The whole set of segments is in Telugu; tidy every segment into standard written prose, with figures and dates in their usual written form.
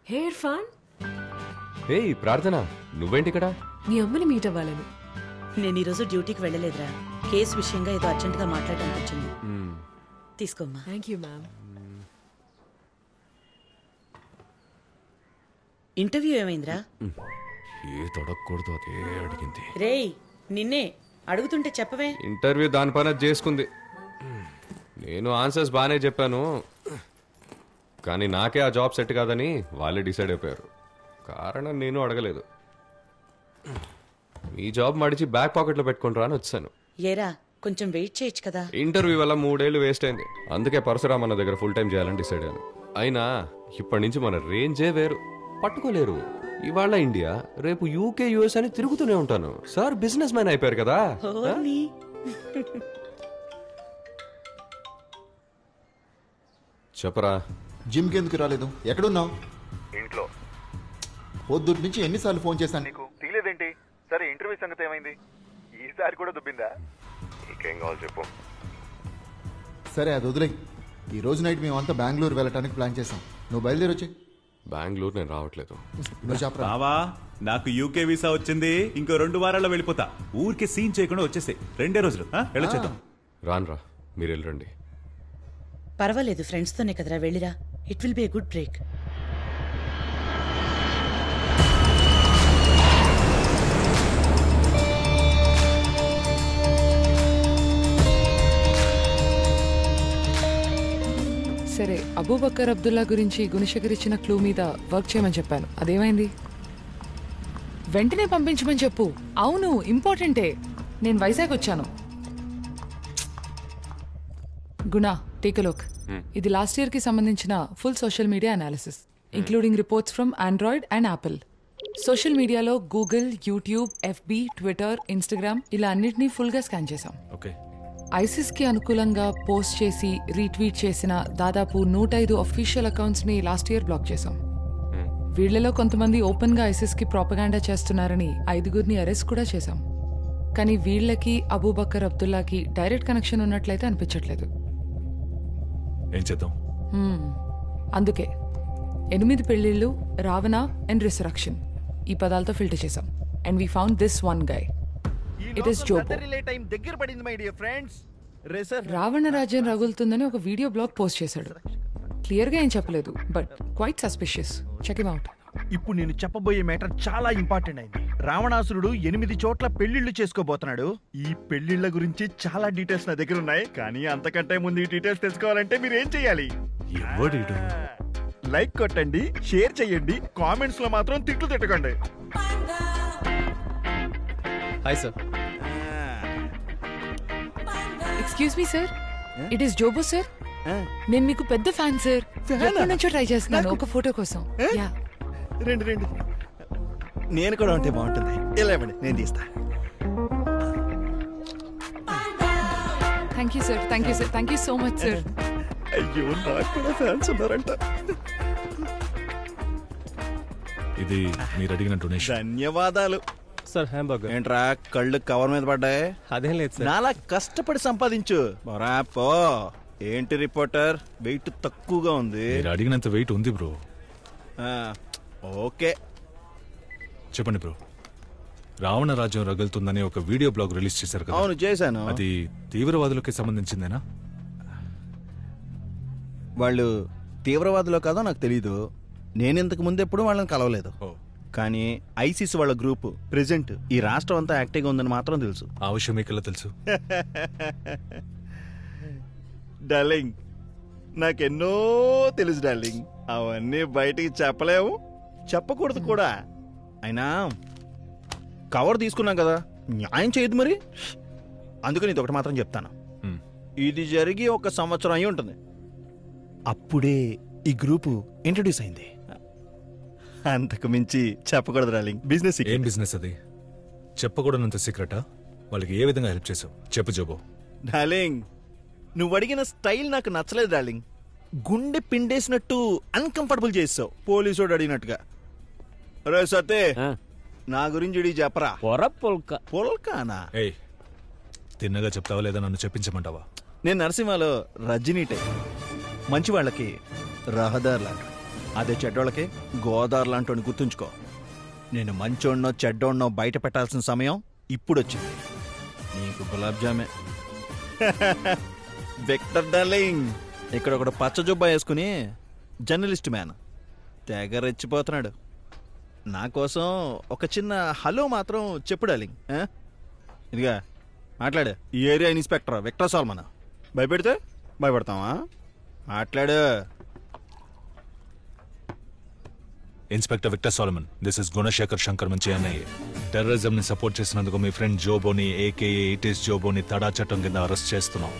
హే ఇర్ఫాన్. హే ప్రార్థన, నువ్వేంటి ఇక్కడ? మీ అమ్మని మీట్ అవ్వాలని. నేను ఈరోజు డ్యూటీకి వెళ్ళలేదురా. కేసు విషయంగా ఏదో అర్జెంట్ గా మాట్లాడడానికి వచ్చింది. తీసుకోమ్మా. Thank you ma'am. ఇంటర్వ్యూ ఏమైందిరా? ఏ తొడగకూడదు అదే అడిగింది. రేయ్ నిన్నే అడుగుతుంటే చెప్పవే. ఇంటర్వ్యూ దాని పని చేసుకుంది. నేను ఆన్సర్స్ బాగానే చెప్పాను, కానీ నాకే ఆ జాబ్ సెట్ కాదని వాళ్ళే డిసైడ్ అయిపోయారు. కారణం నేను అడగలేదు. ఈ జాబ్ మడిచి బ్యాక్ పాకెట్లో పెట్టుకుంటారా అని వచ్చాను. ఏరా కొంచెం వెయిట్ చేయొచ్చు కదా. ఇంటర్వ్యూ వల్ల 3 ఏళ్ళు వేస్ట్ అయింది. అందుకే పరశురామ్ అన్న దగ్గర ఫుల్ టైం చేయాలని డిసైడ్ అయ్యాను. అయినా ఇప్పటి నుంచి మన రేంజే వేరు, పట్టుకోలేరు. ఇవాళ ఇండియా, రేపు యూకే యుఎస్ అని తిరుగుతూనే ఉంటాను. సార్ బిజినెస్ మ్యాన్ అయిపోయారు కదా. చెప్పరా. జిమ్ కి ఎందుకు రాలేదు? ఎక్కడున్నావు? ఇంట్లో. పొద్దుటి నుంచి ఎన్నిసార్లు ఫోన్ చేశాను నీకు తీలేదేంటి? సరే ఇంటర్వ్యూ సంగతి ఏమైంది? ఈసారి కూడా దుబ్బిందా? నీకేం కావాలి చెప్పు. సరే అది వదిలే. ఈ రోజు నైట్ మేమంతా బెంగళూరు వెళ్ళటానికి ప్లాన్ చేసాం. నువ్వు బయలుదేరి వచ్చి. బెంగళూరు నేను రావట్లేదు. నువ్వు చెప్పరా. బావా నాకు యూకే వీసా వచ్చింది. ఇంకో 2 వారాల్లో వెళ్ళిపోతా. ఊరికే సీన్ చేయకుండా వచ్చేసి 2 రోజులు వెళ్ళొచ్చేద్దాం. రాన్రా, మీరు వెళ్ళండి. పర్వాలేదు, ఫ్రెండ్స్ తోనే కదరా, వెళ్ళిరా. It will be a good break. సరే, అబూబకర్ అబ్దుల్లా గురించి గుణశేఖర్ ఇచ్చిన క్లూ మీద వర్క్ చేయమని చెప్పాను. అదేమైంది? వెంటనే పంపించమని చెప్పు. అవును, ఇంపార్టెంటే. నేను వైజాగ్ వచ్చాను. Guna, take a look. ఇది లాస్ట్ ఇయర్ కి సంబంధించిన full social media analysis, including reports from Android and Apple. Social మీడియాలో Google, YouTube, FB, Twitter, Instagram ఇలా అన్నిటినీ ఫుల్ గా స్కాన్ చేశాం. ఐసిస్ కి అనుకూలంగా పోస్ట్ చేసి రీట్వీట్ చేసిన దాదాపు 105 అఫీషియల్ అకౌంట్స్ ని లాస్ట్ ఇయర్ బ్లాక్ చేశాం. వీళ్లలో కొంతమంది ఓపెన్ గా ఐసిస్ కి ప్రాపగాండా చేస్తున్నారని 5గురిని అరెస్ట్ కూడా చేశాం. కానీ వీళ్లకి అబూబకర్ అబ్దుల్లాకి డైరెక్ట్ కనెక్షన్ ఉన్నట్లయితే అనిపించట్లేదు. ఏం చేద్దాం? అందుకే 8 పెళ్లిళ్ళు, రావణ అండ్ రిసరక్షన్ ఈ పదాలతో ఫిల్టర్ చేశాం. And we found this one guy. It is Jobo. Ravana రాజ్యం రగులుతుందని ఒక వీడియో బ్లాగ్ పోస్ట్ చేశాడు. క్లియర్ గా ఏం చెప్పలేదు, but quite suspicious. Check him out. ఇప్పుడు నేను చెప్పబోయే మ్యాటర్ చాలా ఇంపార్టెంట్ అయింది. రావణాసురుడు 8 చోట్ల పెళ్లిళ్లు చేసుకోబోతున్నాడు. ఈ పెళ్లిళ్ల గురించి చాలా డీటెయిల్స్ నా దగ్గర ఉన్నాయి. కానీ అంతకంటే ముందు ఈ డీటెయిల్స్ తెలుసుకోవాలంటే మీరు ఏం చెయ్యాలి? లైక్ కొట్టండి, షేర్ చెయ్యండి, కామెంట్స్ లో మాత్రం తిట్లు తిట్టకండి. Hi sir. Excuse me sir, it is Jobo sir. నేను మీకు పెద్ద ఫ్యాన్ సార్. ఎప్పటి నుంచో ట్రై చేస్తున్నాను ఒక ఫోటో కోసం. రండి. నేను కూడా ఉంటే బాగుంటుంది. ఇలా ఇవ్వండి, నేను తీస్తా. Thank you sir, thank you sir, thank you so much sir. అయ్యో, నాకు కూడా ఫ్యాన్స్ ఉన్నారంట. ఇది మీరు అడిగిన డొనేషన్. ధన్యవాదాలు సార్. హ్యాంబర్గర్ ఏంట్రా కళ్ళు కవర్ మీద పడ్డాయి? అదేం లేదు సార్. నాలా కష్టపడి సంపాదించు. పో. ఏంటి రిపోర్టర్, వెయిట్ తక్కువగా ఉంది. మీరు అడిగినంత వెయిట్ ఉంది బ్రో. ఓకే చెప్పండి బ్రో. రావణ రాజ్యం రగులుతుందని ఒక వీడియో బ్లాగ్ రిలీజ్ చేశారు కదా? అవును, చేశాను. అది తీవ్రవాదులకి సంబంధించిందేనా? వాళ్ళు తీవ్రవాదులో కాదో నాకు తెలీదు. నేను ఇంతకు ముందు ఎప్పుడు వాళ్ళని కలవలేదు. కానీ ఐసిస్ వాళ్ళ గ్రూప్ ప్రెసెంట్ ఈ రాష్ట్రం అంతా యాక్టివ్గా ఉందని మాత్రం తెలుసు. ఆ విషయం మీకు తెలుసు? డార్లింగ్, నాకెన్నో తెలుసు డార్లింగ్. అవన్నీ బయటికి చెప్పలేము, చెప్పకూడదు కూడా. అయినా కవర్ తీసుకున్నాం కదా, న్యాయం చేయదు మరి. అందుకని ఇది ఒకటి మాత్రం చెప్తాను. ఇది జరిగి 1 సంవత్సరం అయి ఉంటుంది. అప్పుడే ఈ గ్రూపు ఇంట్రడ్యూస్ అయింది. అంతకు మించి చెప్పకూడదు డార్లింగ్. బిజినెస్. ఏం బిజినెస్ అది? చెప్పకూడనంత సీక్రెటా? వాళ్ళకి ఏ విధంగా హెల్ప్ చేసావు చెప్పు జోబో. డార్లింగ్, నువ్వు అడిగిన స్టైల్ నాకు నచ్చలేదు డార్లింగ్. గుండె పిండేసినట్టు అన్కంఫర్టబుల్ చేసావు, పోలీసోడు అడిగినట్టుగా. రే సతే, నా గురించి చెప్పరా. పొల్కానా? ఏయ్, తిన్నగా చెప్తావా లేదా నన్ను చెప్పించమంటావా? నేను నరసింహలో రజనీ టైప్. మంచి వాళ్ళకి రహదారులా, అదే చెడ్డోళ్ళకి గోదావరి లాంటి గుర్తుంచుకో. నేను మంచోడ్నో చెడ్డోడ్నో బయట పెట్టాల్సిన సమయం ఇప్పుడు వచ్చింది. నీకు గులాబ్ జామే. విక్టర్ డార్లింగ్, ఇక్కడ ఒకడు పచ్చ జుబ్బా వేసుకుని జర్నలిస్ట్ మ్యాన్ తెగ రెచ్చిపోతున్నాడు. నా కోసం ఒక చిన్న హలో మాత్రం చెప్పు డార్లింగ్. ఇదిగా మాట్లాడు. ఈ ఏరియా ఇన్స్పెక్టర్ విక్టర్ సాల్మన్. భయపెడితే భయపడతావా? మాట్లాడు. Inspector Victor Salmon, this is Gunasekhar Shankar మంచి అన్నయ్య. టెర్రరిజం ని సపోర్ట్ చేసినందుకు మీ ఫ్రెండ్ జోబోని ఏకేఏ ఇటీస్ జోబోని తడా చట్టం కింద అరెస్ట్ చేస్తున్నాం.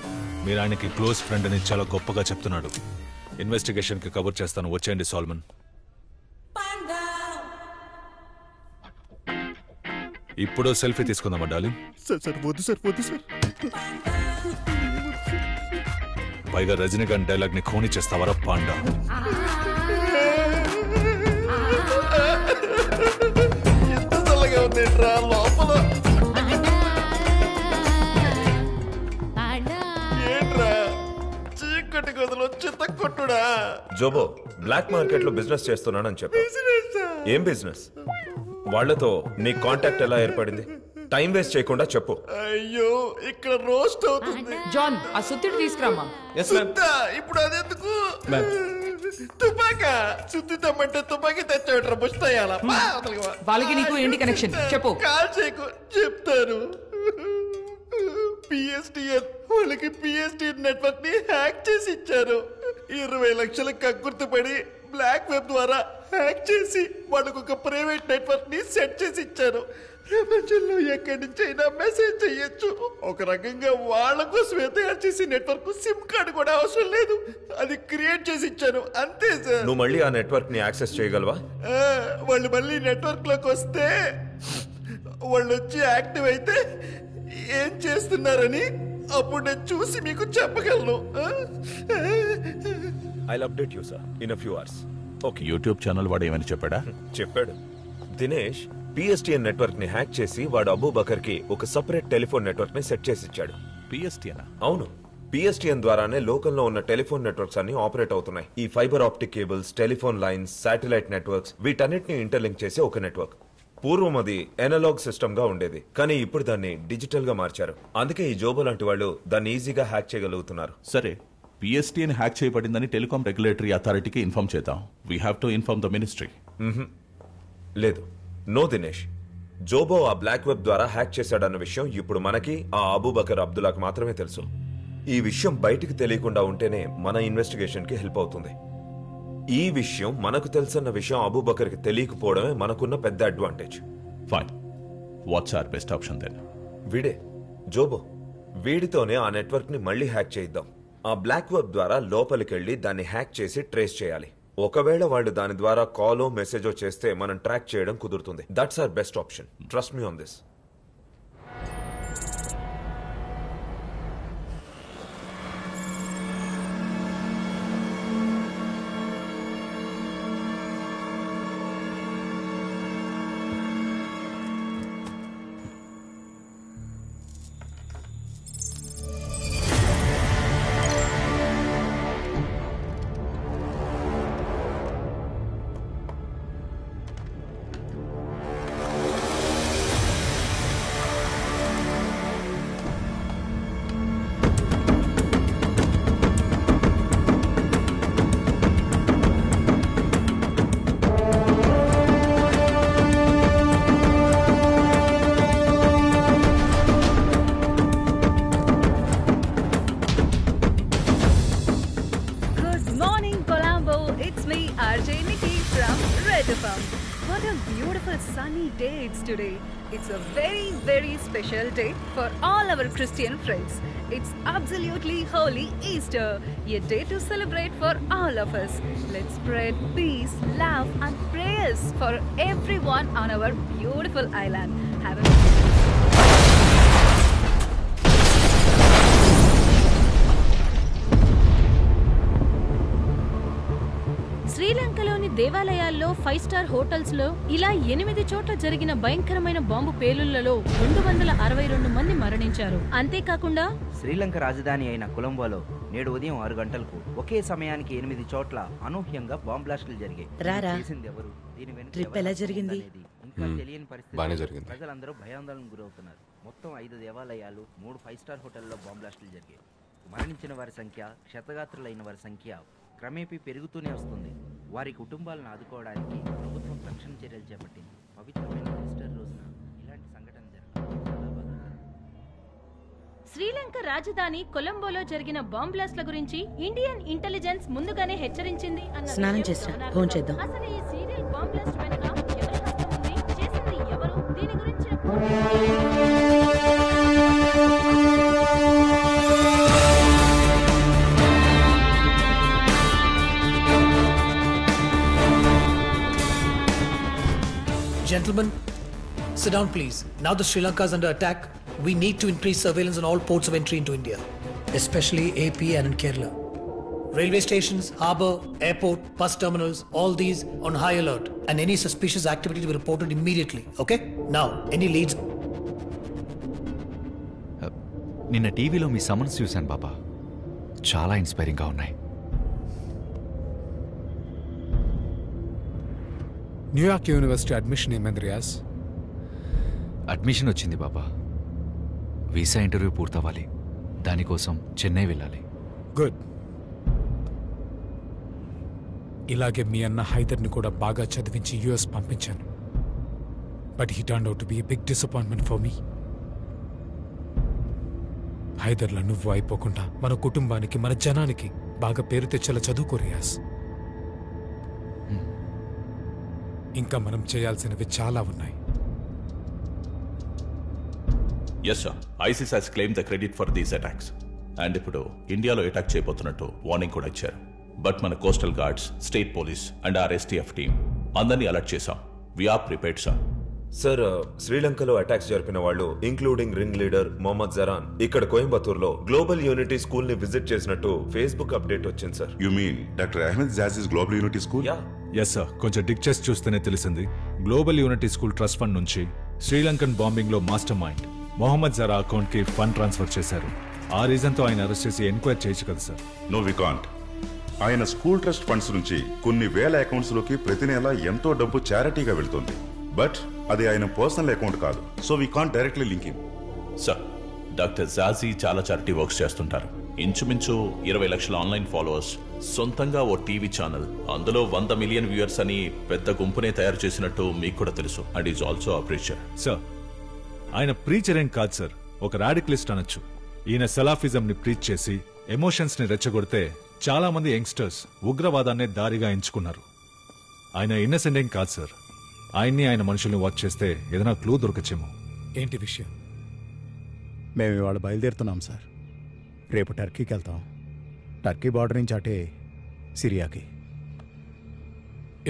మీరు ఆయనకి క్లోజ్ ఫ్రెండ్ అని చాలా గొప్పగా చెప్తున్నాడు. ఇన్వెస్టిగేషన్ కి కవర్ చేస్తాను, వచ్చేయండి సాల్మన్. ఇప్పుడు సెల్ఫీ తీసుకుందామా డార్లింగ్? సార్ వద్దు సార్, వద్దు సార్. పైగా రజనీకాంత్ డైలాగ్ ని ఖోని చేస్తావరా పాండా? ఎంత చల్లగా ఉంది లోపల. ఏంట్రా చీకటి గదిలో చిత్త కొట్టుడా? జోబో, బ్లాక్ మార్కెట్ లో బిజినెస్ చేస్తున్నానని చెప్పు. ఏం బిజినెస్? వాళ్లతో నీ కాంటాక్ట్ ఎలా ఏర్పడింది? టైం వేస్ట్ చేయకుండా చెప్పు. అయ్యో, ఇక్కడ రోస్ట్ అవుతుంది. జాన్, ఆ సుత్తిడి తీసుకురామా. ఇప్పుడు అదెందుకు? తుపాకా సుత్తి తమ్మంటే తుపాకీ తెచ్చాడు. ముస్తాయాల వాళ్ళకి నీకు ఏంటి కనెక్షన్ చెప్పు. కాల్ చేయకు, చెప్తారు. పిఎస్టిఎన్ వాళ్ళకి పిఎస్టిఎన్ నెట్వర్క్ ని హ్యాక్ చేసి ఇచ్చారు. 20 లక్షల కక్కుర్తిపడి బ్లాక్ వెబ్ ద్వారా హ్యాక్ చేసి వాళ్ళకు ఒక ప్రైవేట్ నెట్వర్క్ ని సెట్ చేసి ఇచ్చారు. ప్రపంచంలో ఎక్కడి నుంచి అయినా మెసేజ్ చెయ్యొచ్చు. ఒక రకంగా వాళ్ళ కోసం తయారు చేసి నెట్వర్క్ సిమ్ కార్డు కూడా అవసరం లేదు, అది క్రియేట్ చేసి ఇచ్చాను అంతే సార్. నువ్వు మళ్ళీ ఆ నెట్వర్క్ ని యాక్సెస్ చేయగలవా? వాళ్ళు మళ్ళీ నెట్వర్క్ లోకి వస్తే వాళ్ళు వచ్చి యాక్టివ్ అయితే ఏం చేస్తున్నారని అప్పుడు నేను చూసి మీకు చెప్పగలను. I'll update you, sir, in a few hours. Okay. YouTube channel వాడు ఏమని చెప్పాడా? చెప్పాడు. దినేష్ పిఎస్టిఎన్ నెట్వర్క్ ని హ్యాక్ చేసి వాడు అబూబకర్ కి ఒక సెపరేట్ టెలిఫోన్ నెట్వర్క్ ని సెట్ చేసి ఇచ్చాడు. పిఎస్టిఎన్? అవును, పిఎస్టిఎన్ ద్వారానే లోకల్లో ఉన్న టెలిఫోన్ నెట్వర్క్స్ అన్ని ఆపరేట్ అవుతున్నాయి. ఈ fibre optic cables, telephone lines, satellite networks వీటన్నిటిని ఇంటర్లింక్ చేసి ఒక నెట్వర్క్. పూర్వం అది ఎనలాగ్ సిస్టమ్ గా ఉండేది, కానీ ఇప్పుడు దాన్ని డిజిటల్ గా మార్చారు. అందుకే ఈ జోబో లాంటి వాళ్ళు దాన్ని ఈజీగా హ్యాక్ చేయగలుగుతున్నారు. సరే, పిఎస్టిఎన్ హ్యాక్ చేయబడిందని టెలికాం రెగ్యులేటరీ అథారిటీకి ఇన్ఫార్మ్ చేద్దాం. We have to inform the ministry. లేదు, నో దినేష్. జోబో ఆ బ్లాక్ వెబ్ ద్వారా హ్యాక్ చేశాడన్న విషయం ఇప్పుడు మనకి, ఆ అబూబకర్ అబ్దుల్లాకి మాత్రమే తెలుసు. ఈ విషయం బయటికి తెలియకుండా ఉంటేనే మన ఇన్వెస్టిగేషన్ కి హెల్ప్ అవుతుంది. ఈ విషయం మనకు తెలుసన్న విషయం అబూబకర్ కి తెలియకపోవడమే మనకున్న పెద్ద advantage. Fine, what's our best option then? వీడే జోబో. వీడితోనే ఆ నెట్వర్క్ ని మళ్ళీ హ్యాక్ చేయిద్దాం. ఆ బ్లాక్ వెబ్ ద్వారా లోపలికెళ్లి దాన్ని హ్యాక్ చేసి ట్రేస్ చేయాలి. ఒకవేళ వాళ్ళు దాని ద్వారా కాలో మెసేజో చేస్తే మనం ట్రాక్ చేయడం కుదురుతుంది. That's our best option. Trust me on this. What a beautiful sunny day it's today. It's a very, very special day for all our Christian friends. It's absolutely holy Easter, a day to celebrate for all of us. Let's spread peace, love and prayers for everyone on our beautiful island. Have a శ్రీలంకలోని దేవాలయాల్లో 5 స్టార్ హోటల్స్ లో ఇలా 8 చోట్ల జరిగిన భయంకరమైన బాంబు పేలుళ్లలో 262 మంది మరణించారు. అంతేకాకుండా శ్రీలంక రాజధాని అయిన కొలంబోలో నేడు ఉదయం 6 గంటలకు ఒకే సమయానికి 8 చోట్ల అనూహ్యంగా బాంబ్ బ్లాస్టులు జరిగాయి. రారా. చేసింది ఎవరు, దీని వెనుక ట్రిప్ ఎవరు ఎలా జరిగింది? అనేది ఇంకా తెలియని బానే పరిస్థితి. జరిగింది. ప్రజలందరూ భయాందోళనకు గురవుతున్నారు. మొత్తం 5 దేవాలయాలు, 3 5 స్టార్ హోటల్లో బాంబ్ బ్లాస్టులు జరిగాయి. మరణించిన వారి సంఖ్య, క్షతగాత్రులైన వారి సంఖ్య క్రమేపీ పెరుగుతూనే వస్తుంది. వారి కుటుంబాలను ఆదుకోవడానికి ప్రభుత్వం రక్షణ చర్యలు చేపట్టింది. పవిత్రమైన ఈస్టర్ రోజున ఇలాంటి సంఘటన జరగడం. శ్రీలంక రాజధాని కొలంబోలో జరిగిన బాంబ్ బ్లాస్ట్ల గురించి ఇండియన్ ఇంటెలిజెన్స్ ముందుగానే హెచ్చరించింది అన్న స్నానం విషయం చేసిరా, గమనార్హం. భోంచేద్దాం. అసలు ఈ సీరియల్ బాంబ్ బ్లాస్ట్ వెనుక ఎవరి హస్తం ఉంది, చేసింది ఎవరు, దీని గురించి Gentlemen, sit down please. Now that Sri Lanka is under attack, we need to increase surveillance on all ports of entry into India, especially AP and in Kerala. Railway stations, harbour, airport, bus terminals, all these on high alert, and any suspicious activity to be reported immediately, okay? Now, any leads? నిన్న టీవీలో మీ సమన్స్ చూశాను బాబా, చాలా ఇన్స్పైరింగ్గా ఉన్నాయి. న్యూయార్క్ యూనివర్సిటీ అడ్మిషన్ ఏమైంది రియాజ్? అడ్మిషన్ వచ్చింది బాబా, వీసా ఇంటర్వ్యూ పూర్తవ్వాలి, దానికోసం చెన్నై వెళ్ళాలి. గుడ్. ఇలాగే మీ అన్న హైదర్ని కూడా బాగా చదివించి యుఎస్ పంపించాను. But he turn out to be a big disappointment for me. హైదర్లో నువ్వు అయిపోకుండా మన కుటుంబానికి, మన జనానికి బాగా పేరు తెచ్చేలా చదువుకో రియాజ్. ఇంకా మనం చేయాల్సినవి చాలా ఉన్నాయి. Yes sir, ISIS has claim the credit for these attacks. And ఇప్పుడు ఇండియాలో అటాక్ చేయబోతున్నట్టు వార్నింగ్ కూడా ఇచ్చారు. బట్ మన coastal guards, state police and our STF team అందరినీ అలర్ట్ చేశాం. We're prepared sir. సార్, శ్రీలంకలో అటాక్స్ జరిపిన వాళ్ళు including ring leader Mohammed Zahran ఇక్కడ కోయంబత్తూర్లో గ్లోబల్ యూనిటీ స్కూల్ ని విజిట్ చేసినట్టు ఫేస్బుక్ అప్డేట్ వచ్చింది sir. You mean doctor Ahmed Jaji's global unity school? Yes sir, కొంచెం డిక్ చేసి చూస్తేనే తెలిసింది. Global unity school trust fund నుంచి శ్రీలంకన్ బాంబింగ్ లో మాస్టర్ మైండ్ మొహమ్మద్ జరా అకౌంట్ కి ఫండ్ ట్రాన్స్ఫర్ చేశారు. ఆ రీజన్ తో ఆయన అరెస్ట్ చేసి ఎంక్వైరీ చేయొచ్చు కదా సార్? No we can't. ఆయన స్కూల్ ట్రస్ట్ ఫండ్స్ నుంచి కొన్ని వేల అకౌంట్స్ లోకి ప్రతి నెల ఎంతో డబ్బు చారిటీగా వెళ్తుంది. బట్ అది ఆయన పర్సనల్ అకౌంట్ కాదు. So we can't directly link him. Sir, doctor Jaji చాలా చారిటీ వర్క్స్ చేస్తుంటారు. ఇంచుమించు 20 లక్షల ఆన్లైన్ ఫాలోవర్స్, సొంతంగా ఓ టీవీ ఛానల్, అందులో 100 మిలియన్ వ్యూయర్స్ అని పెద్ద గుంపునే తయారు చేసినట్టు మీకు కూడా తెలుసు. And is also a preacher. Sir, ఆయన ప్రీచర్ ఏం కాదు సార్, ఒక రాడికలిస్ట్ అనొచ్చు. ఈయన సలాఫిజం ని ప్రీచ్ చేసి ఎమోషన్స్ ని రెచ్చగొడితే చాలా మంది యంగ్స్టర్స్ ఉగ్రవాదాన్నే దారిగా ఎంచుకున్నారు. ఆయన ఇన్నసెంట్ ఏం కాదు సార్. ఆయన్ని, ఆయన మనుషుల్ని వాచ్ చేస్తే ఏదైనా క్లూ దొరకచ్చేమో. ఏంటి విషయం? మేము ఇవాళ బయలుదేరుతున్నాం సార్. రేపు టర్కీకి వెళ్తాం. టర్కీ బార్డర్ నుంచి అటే సిరియాకి.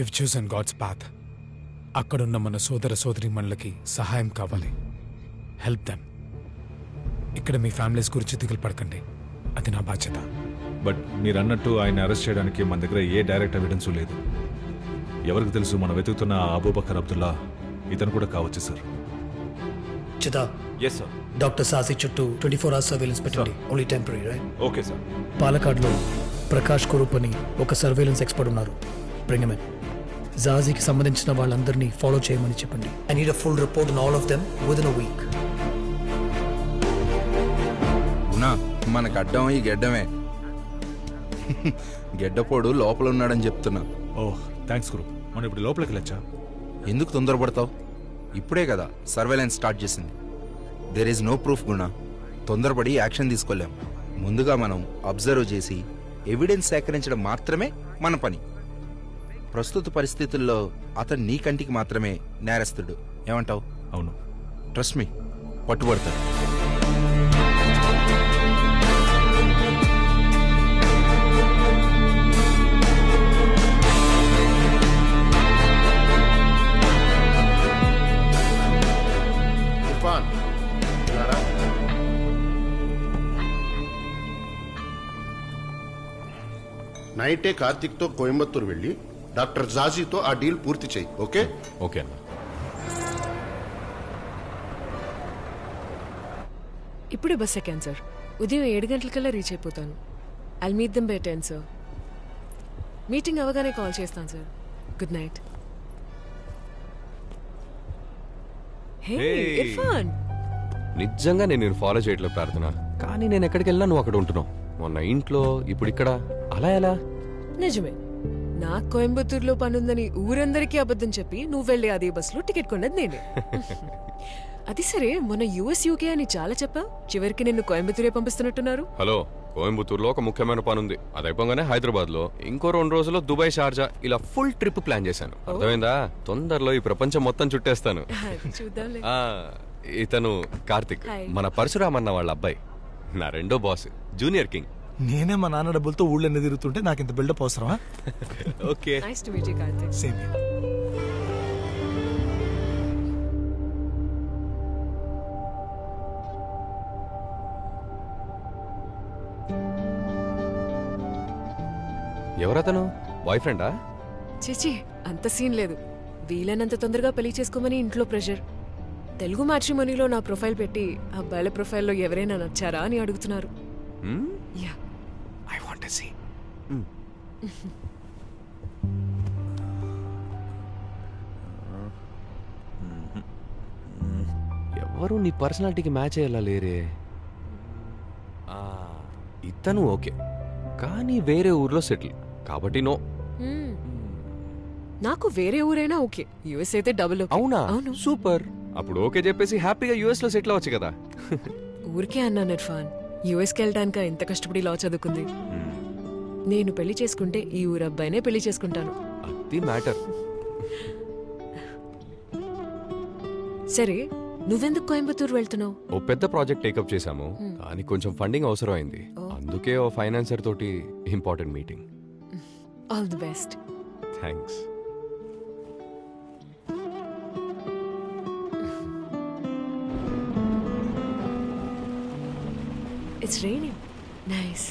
ఇఫ్ చూసన్ గాడ్స్ పాత్, అక్కడున్న మన సోదర సోదరీమణులకి సహాయం కావాలి. Help them. ఇక్కడ మీ ఫ్యామిలీస్ గురించి దిగులు పడకండి, అది నా బాధ్యత. బట్ మీరు అన్నట్టు ఆయన అరెస్ట్ చేయడానికి మన దగ్గర ఏ డైరెక్ట్ ఎవిడెన్స్ లేదు. ఎవరికి తెలుసు, మనం వెతుకుతున్న అబూబకర్ అబ్దుల్లా ఇతను కూడా కావచ్చు సార్. చితా. Yes sir. డాక్టర్ సాసి చుట్టూ 24 hours సర్వేలెన్స్ పెట్టండి. Only temporary, right? Okay sir. పాలకాడ్లో ప్రకాష్ కురూప్ అని ఒక సర్వేలెన్స్ ఎక్స్పర్ట్ ఉన్నారు. Bring him in. జాజీకి సంబంధించిన వాళ్ళందరినీ ఫాలో చేయమని చెప్పండి. I need a full report on all of them within a week. మనకు అడ్డం ఈ గెడ్డమే. గెడ్డపోడు లోపల ఉన్నాడని చెప్తున్నా. ఓహ్, థ్యాంక్స్ గురు. మనం ఇప్పుడు లోపలికి వెళ్ళొచ్చా? ఎందుకు తొందరపడతావు? ఇప్పుడే కదా సర్వేలెన్స్ స్టార్ట్ చేసింది. దెర్ ఈజ్ నో ప్రూఫ్ గుణ. తొందరపడి యాక్షన్ తీసుకోలేం. ముందుగా మనం అబ్జర్వ్ చేసి ఎవిడెన్స్ సేకరించడం మాత్రమే మన పని. ప్రస్తుత పరిస్థితుల్లో అతను నీ కంటికి మాత్రమే నేరస్తుడు. ఏమంటావు? అవును. ట్రస్ట్ మీ, పట్టుబడతాడు. నైటే కార్తిక్తో కోయంబత్తూరు వెళ్ళి డాక్టర్ జాజీతో ఆ డీల్ పూర్తి చేయి. ఓకే? ఓకే అన్న. ఇప్పుడే బస్ ఎక్కాను సార్. ఉదయం 7 గంటలకల్లా రీచ్ అయిపోతాను. I'll meet them by 10 sir. Meeting అవగానే కాల్ చేస్తాను sir. Good night. Hey Irfan, నిజంగా నేను ఫాలో చేయట్లేదు ప్రార్థన, కానీ నేను ఎక్కడికి వెళ్ళినా నువ్వు అక్కడ ఉంటున్నావు. మొన్న ఇంట్లో, ఇప్పుడు ఇక్కడ, అలా ఎలా? నిజమే, నాకు కోయంబత్తూరులో పనుందని ఊరందరికీ అబద్ధం చెప్పి నువ్వు వెళ్ళే అదే బస్సులో టికెట్ కొన్నది నేనే. అది సరే, మొన్న యుఎస్ యూకే అని చాలా చెప్పా, చివరికి నిన్ను కోయంబత్తూరే పంపిస్తున్నట్టున్నారు. హలో, కోయంబత్తూరులో ఒక ముఖ్యమైన పని ఉంది, అది అయిపోగానే హైదరాబాద్ లో, ఇంకో 2 రోజుల్లో దుబాయ్, షార్జా, ఇలా ఫుల్ ట్రిప్ ప్లాన్ చేశాను. అర్థమైందా? తొందరలో ఈ ప్రపంచం మొత్తం చుట్టేస్తాను. చూద్దాంలే. ఇతను కార్తిక్, మన పరశురామన్న వాళ్ళ అబ్బాయి, నా రెండో బాస్, జూనియర్ కింగ్. నేనే మా నాన్న డబ్బులతో ఊళ్ళో తిరుగుతుంటే నాకు ఇంత బిల్డప్ అవసరమా? Okay, nice to meet you Karthik. Same here. ఎవరతను? బాయ్ ఫ్రెండా? చిచి, అంత సీన్ లేదు. వీలైనంత తొందరగా పెళ్లి చేసుకోమని ఇంట్లో ప్రెషర్. తెలుగు మ్యాట్రిమోనీలో నా ప్రొఫైల్ పెట్టి అబ్బాయిల ప్రొఫైల్లో ఎవరైనా నచ్చారా అని అడుగుతున్నారు. Yeah, I want to see. ఎవరు నీ పర్సనాలిటీకి మ్యాచ్ అయ్యేలా లేరే. ఇతను ఓకే, కానీ వేరే ఊర్లో సెటిల్ కాబట్టి నో. నాకు వేరే ఊరైనా ఓకే, యుఎస్ అయితే డబుల్. అవునా? అవును, సూపర్. అప్పుడు ఓకే చెప్పేసి హ్యాపీగా యుఎస్ లో సెటిల్ అవ్వచ్చు కదా. ఊరికే అన్నాను ఇర్ఫాన్, యుఎస్కి వెళ్ళడానికి ఎంత కష్టపడి లా చదువుకుంది. నేను పెళ్లి చేసుకుంటే ఈ ఊరు అబ్బాయినే పెళ్లి చేసుకుంటాను. అది మ్యాటర్. సరే, నువ్వెందుకు కోయంబత్తూరు వెళ్తున్నావు? ఓ పెద్ద ప్రాజెక్ట్ టేకప్ చేశాము, దానికి కొంచెం ఫండింగ్ అవసరం అయింది. అందుకే ఓ ఫైనాన్సర్ తోటి important meeting. All the best. Thanks. It's raining. Nice.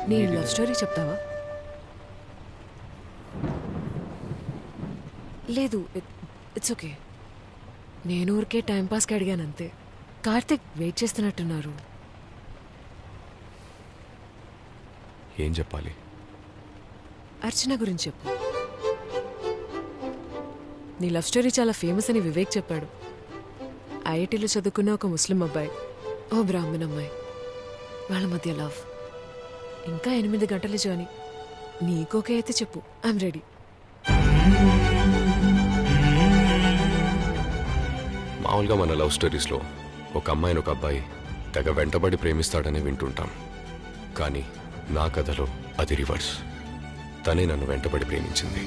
నీ లవ్ స్టోరీ చెప్తావా? లేదు, ఇట్స్ ఓకే. నేను ఊరికే టైంపాస్కి అడిగాను అంతే. కార్తిక్ వెయిట్ చేస్తున్నట్టున్నారు. ఏం చెప్పాలి? అర్చన గురించి చెప్పు. నీ లవ్ స్టోరీ చాలా ఫేమస్ అని వివేక్ చెప్పాడు. ఐఐటీలో చదువుకున్న ఒక ముస్లిం అబ్బాయి, ఓ బ్రాహ్మణ్ అమ్మాయి, వాళ్ళ మధ్య లవ్. ఇంకా 8 గంటల జర్నీ. నీకోకే అయితే చెప్పు, ఐఎమ్ రెడీ. మామూలుగా మన లవ్ స్టోరీస్లో ఒక అమ్మాయిని ఒక అబ్బాయి తెగ వెంటబడి ప్రేమిస్తాడని వింటుంటాం, కానీ నా కథలో అది రివర్స్. తనే నన్ను వెంటబడి ప్రేమించింది.